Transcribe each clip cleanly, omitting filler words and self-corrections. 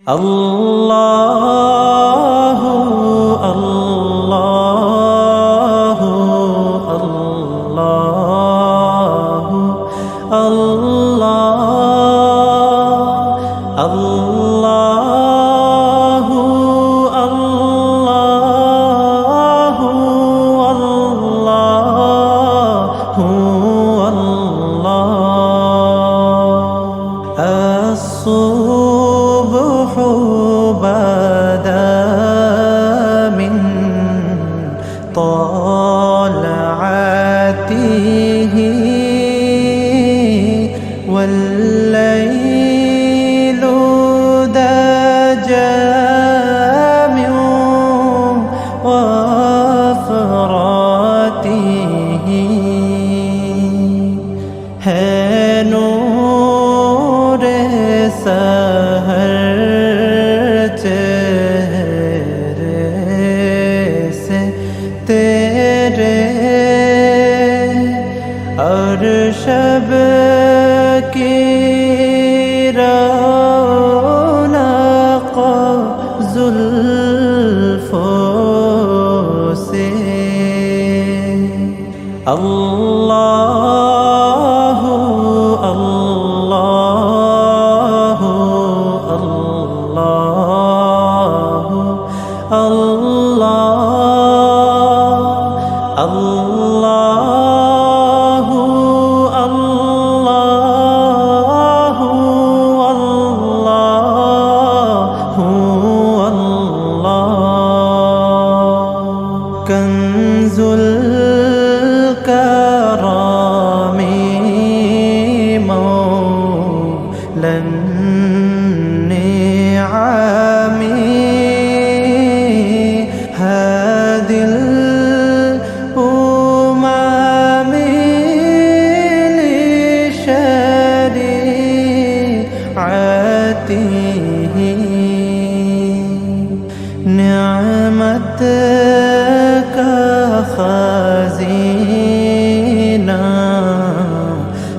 अल्लाहु अल्लाहु अल्लाहु अल्लाह अल्लाहु अल्लाहु अल्लाहु अल्लाह الصبح بدا من طلعته والليل دجى من وفراته नूर सहर चेहरे से तेरे और शब की रौनक जुल्फों से अल्लाहु अल्लाहु अल्लाहु अल्लाह अल्लाहु अल्लाहु अल्लाहु अल्लाह कंजुल निअमत का खज़ीना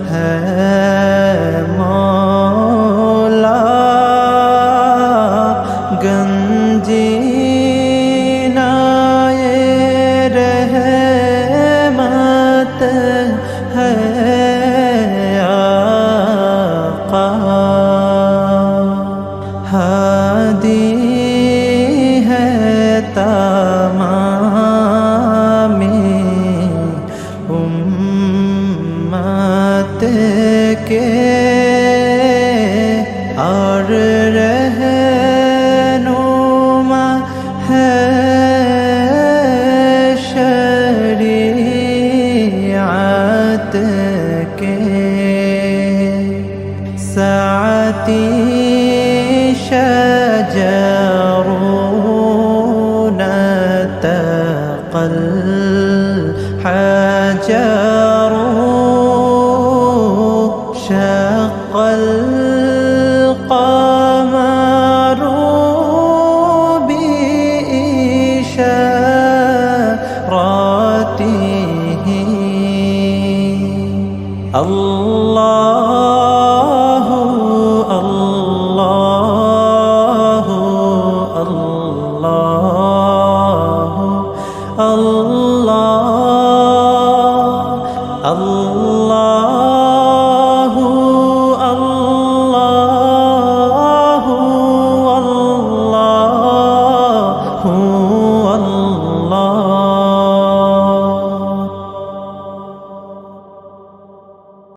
है मौला गंजीना ये रहमत है आका हादी